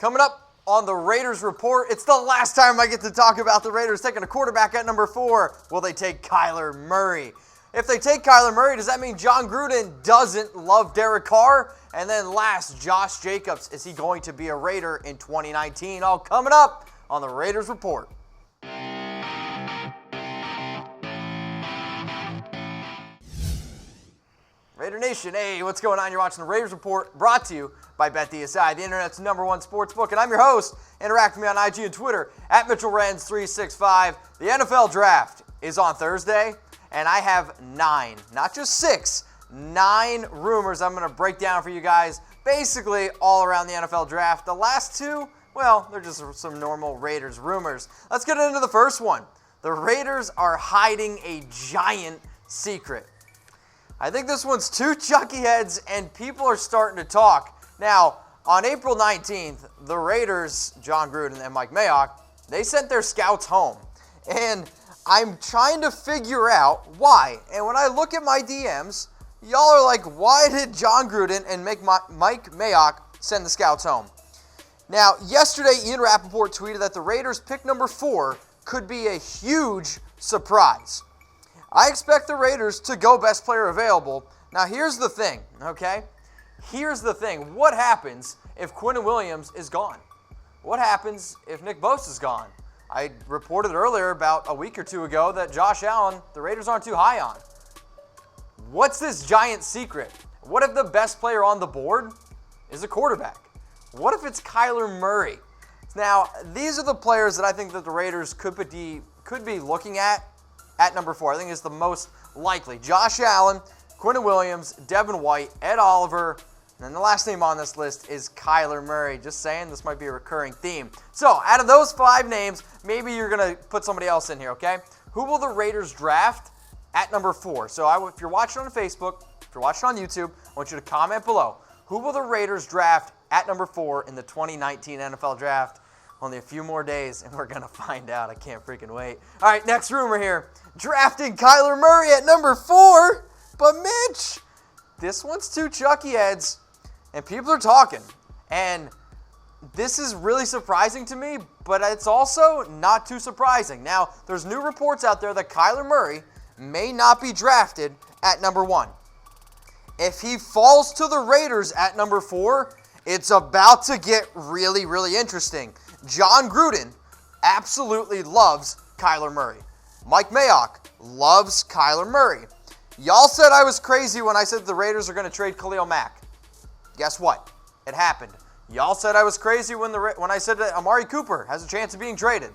Coming up on the Raiders Report, it's the last time I get to talk about the Raiders taking a quarterback at number 4. Will they take Kyler Murray? If they take Kyler Murray, does that mean Jon Gruden doesn't love Derek Carr? And then last, Josh Jacobs, is he going to be a Raider in 2019? All coming up on the Raiders Report. Raider Nation, hey, what's going on? You're watching the Raiders Report, brought to you by BetDSI, the internet's #1 sports book, and I'm your host. Interact with me on IG and Twitter at MitchellRenz365. The NFL Draft is on Thursday, and I have 9, not just 6, 9 rumors I'm going to break down for you guys, basically all around the NFL Draft. The last 2, well, they're just some normal Raiders rumors. Let's get into the first one. The Raiders are hiding a giant secret. I think this one's too chucky heads, and people are starting to talk. Now, on April 19th, the Raiders, Jon Gruden and Mike Mayock, they sent their scouts home. And I'm trying to figure out why. And when I look at my DMs, y'all are like, why did Jon Gruden and Mike Mayock send the scouts home? Now, yesterday, Ian Rappaport tweeted that the Raiders' pick number 4 could be a huge surprise. I expect the Raiders to go best player available. Now, here's the thing, okay? Here's the thing. What happens if Quinnen Williams is gone? What happens if Nick Bosa is gone? I reported earlier about a week or 2 ago that Josh Allen, the Raiders aren't too high on. What's this giant secret? What if the best player on the board is a quarterback? What if it's Kyler Murray? Now, these are the players that I think that the Raiders could be looking at number 4. I think it's the most likely. Josh Allen, Quinnen Williams, Devin White, Ed Oliver, and then the last name on this list is Kyler Murray. Just saying, this might be a recurring theme. So, out of those 5 names, maybe you're going to put somebody else in here, okay? Who will the Raiders draft at number 4? So, if you're watching on Facebook, if you're watching on YouTube, I want you to comment below. Who will the Raiders draft at number 4 in the 2019 NFL Draft? Only a few more days, and we're going to find out. I can't freaking wait. All right, next rumor here. Drafting Kyler Murray at number 4. But Mitch, this one's too chucky heads, and people are talking. And this is really surprising to me, but it's also not too surprising. Now, there's new reports out there that Kyler Murray may not be drafted at number 1. If he falls to the Raiders at number 4, it's about to get really, really interesting. Jon Gruden absolutely loves Kyler Murray. Mike Mayock loves Kyler Murray. Y'all said I was crazy when I said the Raiders are going to trade Khalil Mack. Guess what? It happened. Y'all said I was crazy when I said that Amari Cooper has a chance of being traded.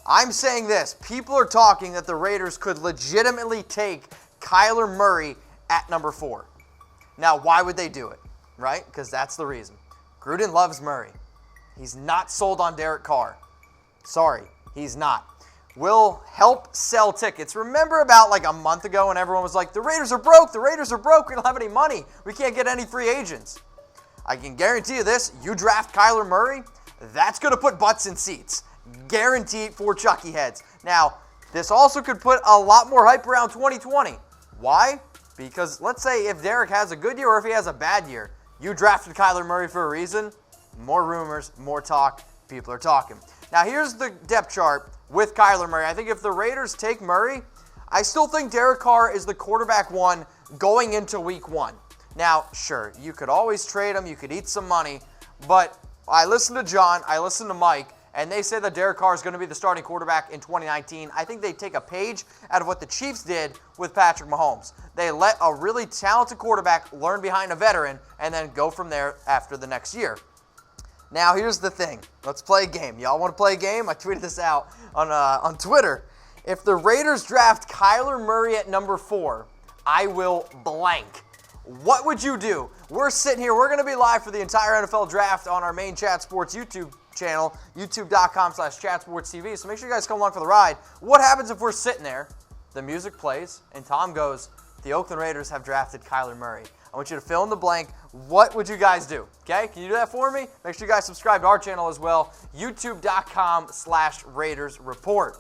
I'm saying this. People are talking that the Raiders could legitimately take Kyler Murray at number 4. Now, why would they do it? Right? Because that's the reason. Gruden loves Murray. He's not sold on Derek Carr. Sorry, he's not. Will help sell tickets. Remember about like a month ago when everyone was like, the Raiders are broke, we don't have any money, we can't get any free agents. I can guarantee you this, you draft Kyler Murray, that's going to put butts in seats. Guaranteed for chucky heads. Now, this also could put a lot more hype around 2020. Why? Because let's say if Derek has a good year or if he has a bad year, you drafted Kyler Murray for a reason. More rumors, more talk, people are talking. Now here's the depth chart with Kyler Murray. I think if the Raiders take Murray, I still think Derek Carr is the quarterback 1 going into week 1. Now, sure, you could always trade him, you could eat some money, but I listened to John, I listened to Mike, and they say that Derek Carr is going to be the starting quarterback in 2019. I think they take a page out of what the Chiefs did with Patrick Mahomes. They let a really talented quarterback learn behind a veteran and then go from there after the next year. Now, here's the thing. Let's play a game. Y'all want to play a game? I tweeted this out on Twitter. If the Raiders draft Kyler Murray at number 4, I will blank. What would you do? We're sitting here. We're going to be live for the entire NFL Draft on our main Chat Sports YouTube channel, youtube.com/chatsportstv. So make sure you guys come along for the ride. What happens if we're sitting there, the music plays, and Tom goes, the Oakland Raiders have drafted Kyler Murray. I want you to fill in the blank. What would you guys do? Okay, can you do that for me? Make sure you guys subscribe to our channel as well, youtube.com/Raiders Report.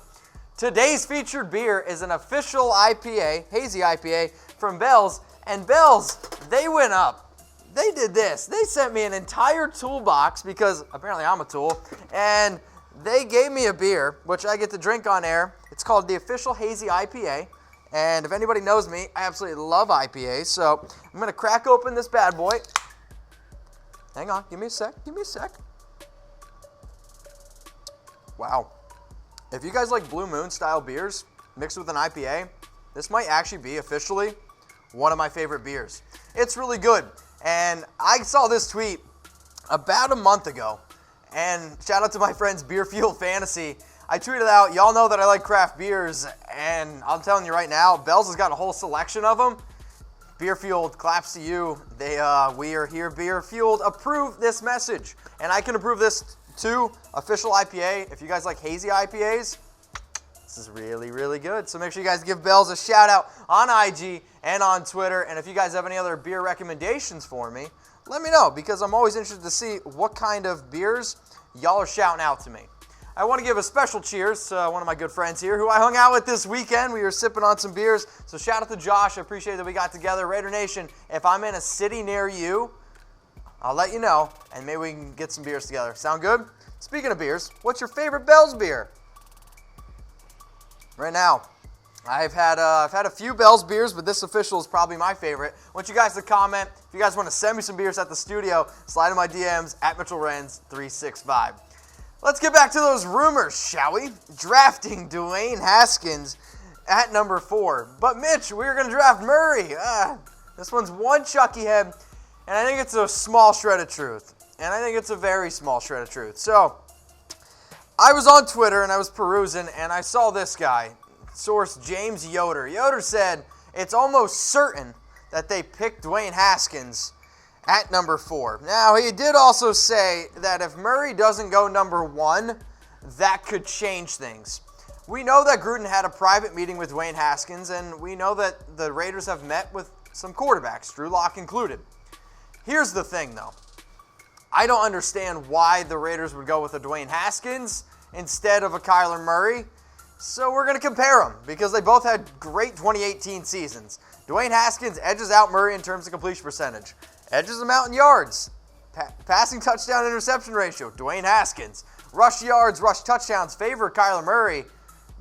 Today's featured beer is an official IPA, hazy IPA from Bell's. And Bell's, they went up. they did this. They sent me an entire toolbox because apparently I'm a tool, and they gave me a beer, which I get to drink on air. It's called the Official Hazy IPA, and if anybody knows me, I absolutely love IPAs, so I'm going to crack open this bad boy. Hang on, give me a sec. Wow. If you guys like Blue Moon style beers mixed with an IPA, this might actually be officially one of my favorite beers. It's really good. And I saw this tweet about a month ago. And shout out to my friends Beer Fuel Fantasy. I tweeted out, y'all know that I like craft beers. And I'm telling you right now, Bell's has got a whole selection of them. Beer Fueled, claps to you. We are here, Beer Fueled. Approve this message. And I can approve this too. Official IPA. If you guys like hazy IPAs, this is really, really good. So make sure you guys give Bells a shout out on IG and on Twitter. And if you guys have any other beer recommendations for me, let me know, because I'm always interested to see what kind of beers y'all are shouting out to me. I want to give a special cheers to one of my good friends here who I hung out with this weekend. We were sipping on some beers. So shout out to Josh. I appreciate that we got together. Raider Nation, if I'm in a city near you, I'll let you know, and maybe we can get some beers together. Sound good? Speaking of beers, what's your favorite Bell's beer? Right now, I've had a few Bell's beers, but this official is probably my favorite. I want you guys to comment. If you guys want to send me some beers at the studio, slide in my DMs at MitchellRenz365. Let's get back to those rumors, shall we? Drafting Dwayne Haskins at number 4. But Mitch, we're going to draft Murray. This one's one Chucky head. And I think it's a small shred of truth. And I think it's a very small shred of truth. So, I was on Twitter and I was perusing and I saw this guy, source James Yoder. Yoder said it's almost certain that they picked Dwayne Haskins at number 4. Now, he did also say that if Murray doesn't go number 1, that could change things. We know that Gruden had a private meeting with Dwayne Haskins, and we know that the Raiders have met with some quarterbacks, Drew Lock included. Here's the thing, though. I don't understand why the Raiders would go with a Dwayne Haskins instead of a Kyler Murray. So we're going to compare them because they both had great 2018 seasons. Dwayne Haskins edges out Murray in terms of completion percentage. Edges him out in yards. Passing touchdown interception ratio, Dwayne Haskins. Rush yards, rush touchdowns favor Kyler Murray.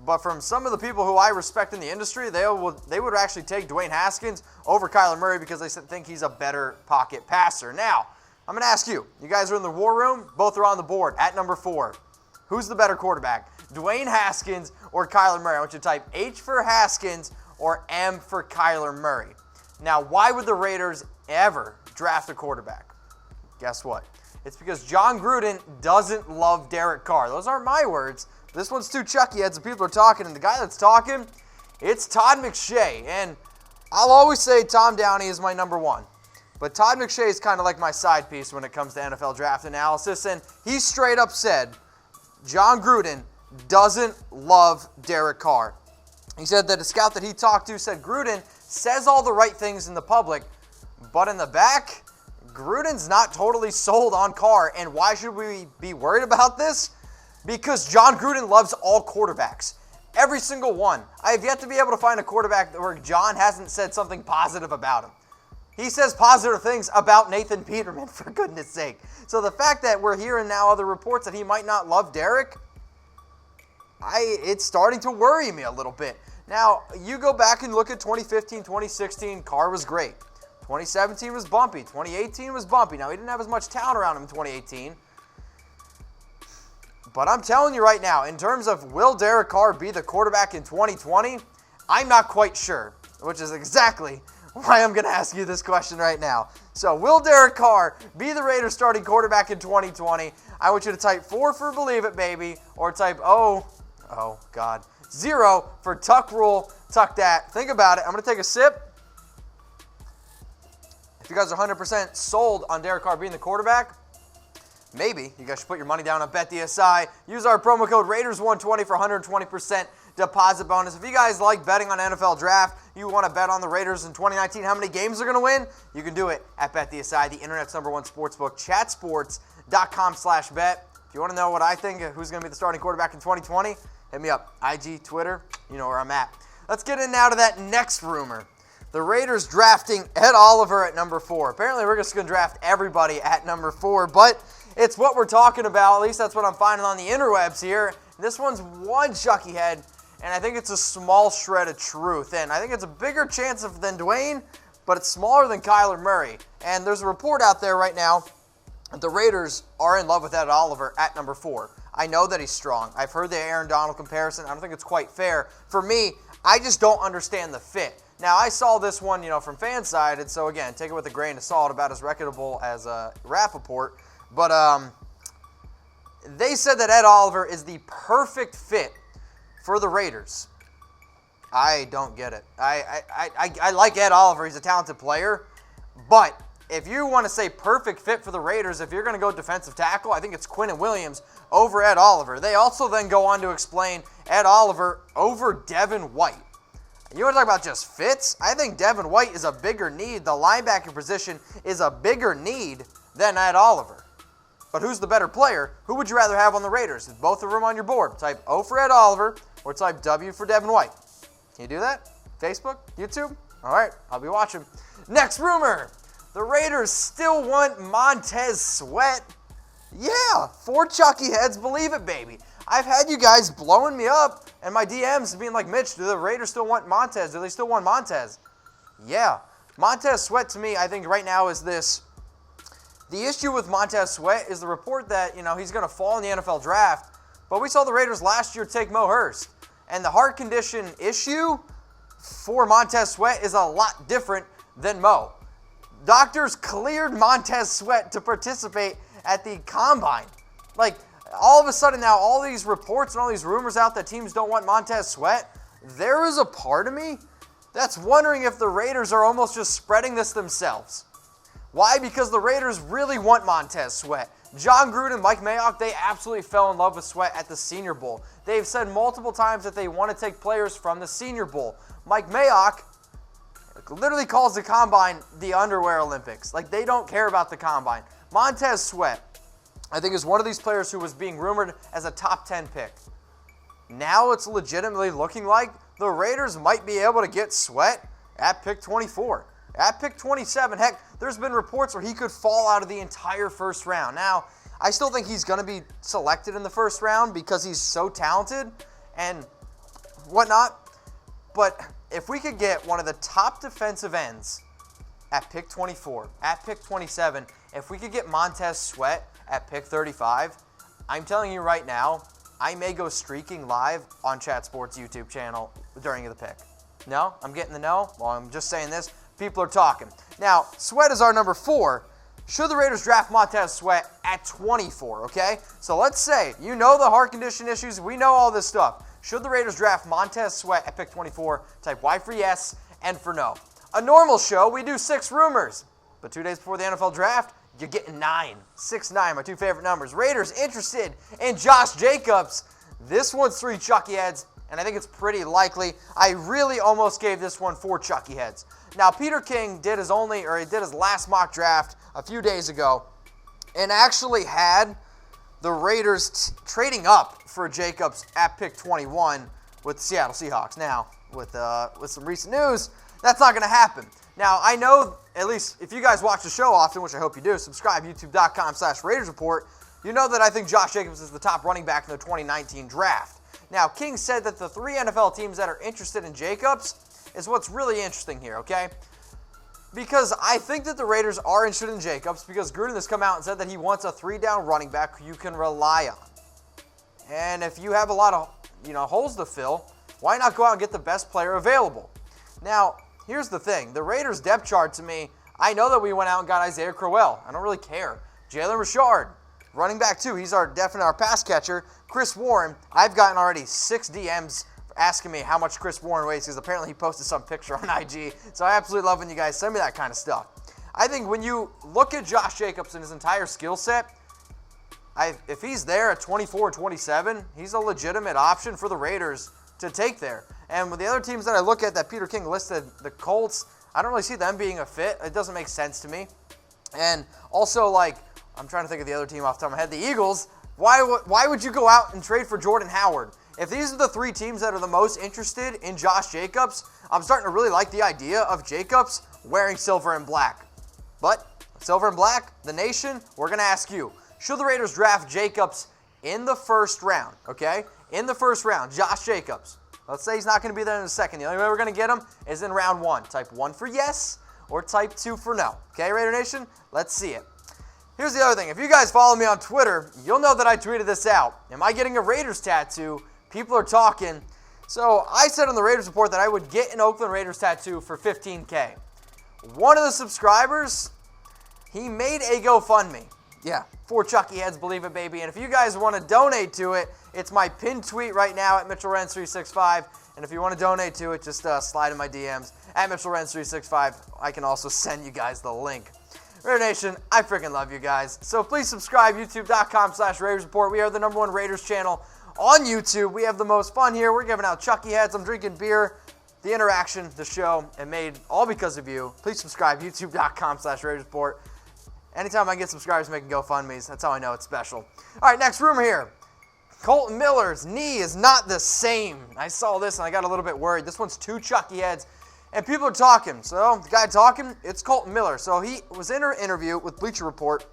But from some of the people who I respect in the industry, they would actually take Dwayne Haskins over Kyler Murray because they think he's a better pocket passer. Now, I'm going to ask you. You guys are in the war room. Both are on the board at number 4. Who's the better quarterback? Dwayne Haskins or Kyler Murray? I want you to type H for Haskins or M for Kyler Murray. Now, why would the Raiders ever draft a quarterback? Guess what? It's because Jon Gruden doesn't love Derek Carr. Those aren't my words. This one's too Chucky heads and people are talking, and the guy that's talking, it's Todd McShay. And I'll always say Tom Downey is my number 1. But Todd McShay is kind of like my side piece when it comes to NFL draft analysis, and he straight up said Jon Gruden doesn't love Derek Carr. He said that a scout that he talked to said Gruden says all the right things in the public, but in the back, Gruden's not totally sold on Carr. And why should we be worried about this? Because Jon Gruden loves all quarterbacks. Every single one. I have yet to be able to find a quarterback where Jon hasn't said something positive about him. He says positive things about Nathan Peterman, for goodness sake. So the fact that we're hearing now other reports that he might not love Derek, it's starting to worry me a little bit. Now, you go back and look at 2015, 2016, Carr was great. 2017 was bumpy. 2018 was bumpy. Now, he didn't have as much talent around him in 2018. But I'm telling you right now, in terms of will Derek Carr be the quarterback in 2020, I'm not quite sure, which is exactly why I'm going to ask you this question right now. So, will Derek Carr be the Raiders starting quarterback in 2020? I want you to type 4 for believe it, baby, or type 0 for tuck rule, tuck that. Think about it. I'm going to take a sip. If you guys are 100% sold on Derek Carr being the quarterback, maybe you guys should put your money down on BetDSI. Use our promo code Raiders120 for 120% deposit bonus. If you guys like betting on NFL draft, you want to bet on the Raiders in 2019, how many games they're going to win, you can do it at BetDSI, the internet's #1 sportsbook, chatsports.com/bet. If you want to know what I think, who's going to be the starting quarterback in 2020, hit me up. IG, Twitter, you know where I'm at. Let's get in now to that next rumor. The Raiders drafting Ed Oliver at number 4. Apparently, we're just going to draft everybody at number 4, but it's what we're talking about. At least that's what I'm finding on the interwebs here. This one's one Chucky head, and I think it's a small shred of truth. And I think it's a bigger chance than Dwayne, but it's smaller than Kyler Murray. And there's a report out there right now that the Raiders are in love with Ed Oliver at number 4. I know that he's strong. I've heard the Aaron Donald comparison. I don't think it's quite fair. For me, I just don't understand the fit. Now, I saw this one, from fan side, and so again, take it with a grain of salt, about as reputable as Rappaport. But they said that Ed Oliver is the perfect fit for the Raiders. I don't get it. I like Ed Oliver. He's a talented player. But if you want to say perfect fit for the Raiders, if you're going to go defensive tackle, I think it's Quinnen Williams over Ed Oliver. They also then go on to explain Ed Oliver over Devin White. You want to talk about just fits? I think Devin White is a bigger need. The linebacker position is a bigger need than Ed Oliver. But who's the better player? Who would you rather have on the Raiders? If both of them on your board, type O for Ed Oliver or type W for Devin White. Can you do that? Facebook? YouTube? All right, I'll be watching. Next rumor. The Raiders still want Montez Sweat. Yeah, 4 Chucky heads, believe it, baby. I've had you guys blowing me up and my DMs being like, Mitch, do the Raiders still want Montez? Do they still want Montez? Yeah. Montez Sweat, to me, I think right now is this. The issue with Montez Sweat is the report that, he's going to fall in the NFL draft. But we saw the Raiders last year take Mo Hurst. And the heart condition issue for Montez Sweat is a lot different than Mo. Doctors cleared Montez Sweat to participate at the Combine. Like, all of a sudden now, all these reports and all these rumors out that teams don't want Montez Sweat, there is a part of me that's wondering if the Raiders are almost just spreading this themselves. Why? Because the Raiders really want Montez Sweat. Jon Gruden, Mike Mayock, they absolutely fell in love with Sweat at the Senior Bowl. They've said multiple times that they want to take players from the Senior Bowl. Mike Mayock literally calls the Combine the underwear Olympics. Like, they don't care about the Combine. Montez Sweat, I think, is one of these players who was being rumored as a top 10 pick. Now it's legitimately looking like the Raiders might be able to get Sweat at pick 24. At pick 27, heck, there's been reports where he could fall out of the entire first round. Now, I still think he's going to be selected in the first round because he's so talented and whatnot. But if we could get one of the top defensive ends at pick 24, at pick 27, if we could get Montez Sweat at pick 35, I'm telling you right now, I may go streaking live on Chat Sports YouTube channel during the pick. No? I'm getting the no? Well, I'm just saying this. People are talking. Now, Sweat is our number 4. Should the Raiders draft Montez Sweat at 24, okay? So let's say, the heart condition issues, we know all this stuff. Should the Raiders draft Montez Sweat at pick 24, type Y for yes and for no. A normal show, we do 6 rumors. But 2 days before the NFL draft, you're getting 9. 6, 9, my 2 favorite numbers. Raiders interested in Josh Jacobs. This one's 3 Chucky heads, and I think it's pretty likely. I really almost gave this one 4 Chucky heads. Now, Peter King did his last mock draft a few days ago and actually had the Raiders trading up for Jacobs at pick 21 with the Seattle Seahawks. Now, with some recent news, that's not going to happen. Now, I know, at least if you guys watch the show often, which I hope you do, subscribe, youtube.com/Raiders Report, you know that I think Josh Jacobs is the top running back in the 2019 draft. Now, King said that the 3 NFL teams that are interested in Jacobs is what's really interesting here, okay? Because I think that the Raiders are interested in Jacobs because Gruden has come out and said that he wants a 3-down running back who you can rely on. And if you have a lot of, holes to fill, why not go out and get the best player available? Now, here's the thing. The Raiders depth chart, to me, I know that we went out and got Isaiah Crowell. I don't really care. Jalen Richard, running back 2. He's our pass catcher. Chris Warren, I've gotten already 6 DMs asking me how much Chris Warren weighs because apparently he posted some picture on IG. So I absolutely love when you guys send me that kind of stuff. I think when you look at Josh Jacobs and his entire skill set, if he's there at 24, 27, he's a legitimate option for the Raiders to take there. And with the other teams that I look at that Peter King listed, the Colts, I don't really see them being a fit. It doesn't make sense to me. And also, I'm trying to think of the other team off the top of my head, the Eagles. Why would you go out and trade for Jordan Howard? if these are the three teams that are the most interested in Josh Jacobs, I'm starting to really like the idea of Jacobs wearing silver and black. But silver and black, the nation, we're going to ask you, should the Raiders draft Jacobs in the first round, okay? In the first round, Josh Jacobs. Let's say he's not going to be there in the second. The only way we're going to get him is in round 1. Type 1 for yes or type 2 for no. Okay, Raider Nation? Let's see it. Here's the other thing. If you guys follow me on Twitter, you'll know that I tweeted this out. Am I getting a Raiders tattoo? People are talking. So I said on the Raiders Report that I would get an Oakland Raiders tattoo for $15K. One of the subscribers, he made a GoFundMe. Yeah, for Chucky Heads, believe it, baby. And if you guys want to donate to it, it's my pinned tweet right now at MitchellRenz365. And if you want to donate to it, just slide in my DMs at MitchellRenz365. I can also send you guys the link. Raider Nation, I freaking love you guys. So please subscribe, youtube.com/Raiders Report. We are the #1 Raiders channel on YouTube. We have the most fun here. We're giving out Chucky Heads. I'm drinking beer. The interaction, the show, and made all because of you. Please subscribe, youtube.com/Raiders Report. Anytime I get subscribers making GoFundMes, that's how I know it's special. All right, next rumor here. Kolton Miller's knee is not the same. I saw this and I got a little bit worried. This one's 2 Chucky Heads, and people are talking. So the guy talking, it's Kolton Miller. So he was in an interview with Bleacher Report,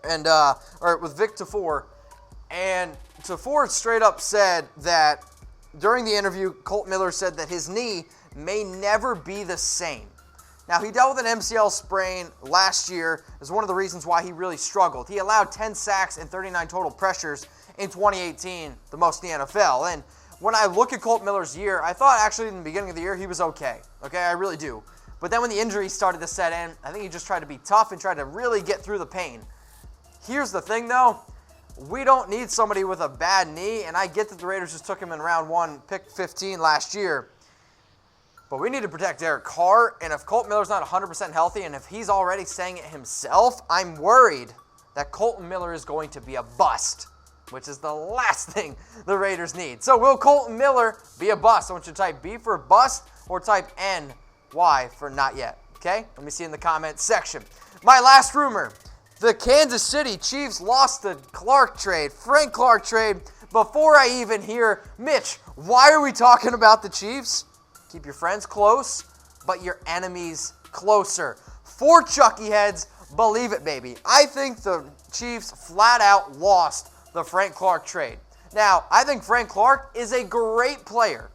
and or with Vic Tafur, and Tafur straight up said that during the interview, Kolton Miller said that his knee may never be the same. Now, he dealt with an MCL sprain last year as one of the reasons why he really struggled. He allowed 10 sacks and 39 total pressures in 2018, the most in the NFL. And when I look at Kolton Miller's year, I thought actually in the beginning of the year he was okay. Okay, I really do. But then when the injury started to set in, I think he just tried to be tough and tried to really get through the pain. Here's the thing, though. We don't need somebody with a bad knee, and I get that the Raiders just took him in round 1, pick 15 last year. But we need to protect Derek Carr, and if Kolton Miller's not 100% healthy, and if he's already saying it himself, I'm worried that Kolton Miller is going to be a bust, which is the last thing the Raiders need. So will Kolton Miller be a bust? I want you to type B for bust or type NY for not yet. Okay? Let me see in the comments section. My last rumor. The Kansas City Chiefs lost the Clark trade, Frank Clark trade, before I even hear, Mitch, why are we talking about the Chiefs? Keep your friends close, but your enemies closer. 4 Chucky Heads, believe it, baby. I think the Chiefs flat out lost the Frank Clark trade. Now, I think Frank Clark is a great player,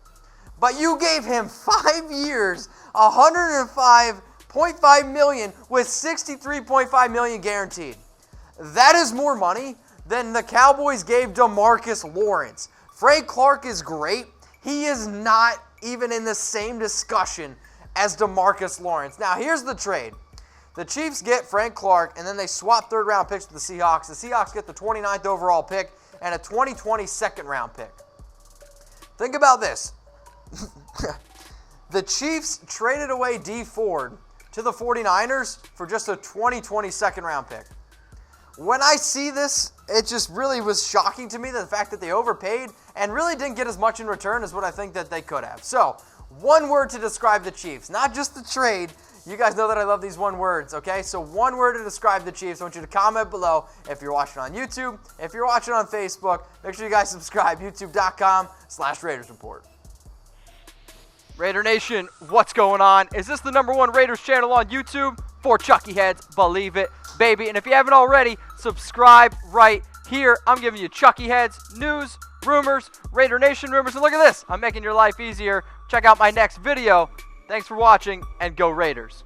but you gave him 5 years, $105.5 million with $63.5 million guaranteed. That is more money than the Cowboys gave DeMarcus Lawrence. Frank Clark is great. He is not even in the same discussion as DeMarcus Lawrence. Now, here's the trade. The Chiefs get Frank Clark, and then they swap third-round picks with the Seahawks. The Seahawks get the 29th overall pick and a 2020 second-round pick. Think about this. The Chiefs traded away Dee Ford to the 49ers for just a 2020 second-round pick. When I see this, it just really was shocking to me, the fact that they overpaid and really didn't get as much in return as what I think that they could have. So, one word to describe the Chiefs, not just the trade. You guys know that I love these one words, okay? So one word to describe the Chiefs. I want you to comment below if you're watching on YouTube. If you're watching on Facebook, make sure you guys subscribe, youtube.com/Raiders Report. Raider Nation, what's going on? Is this the #1 Raiders channel on YouTube? For Chucky Heads, believe it, baby. And if you haven't already, subscribe right here. I'm giving you Chucky Heads, news, rumors, Raider Nation rumors. And look at this. I'm making your life easier. Check out my next video. Thanks for watching, and go Raiders.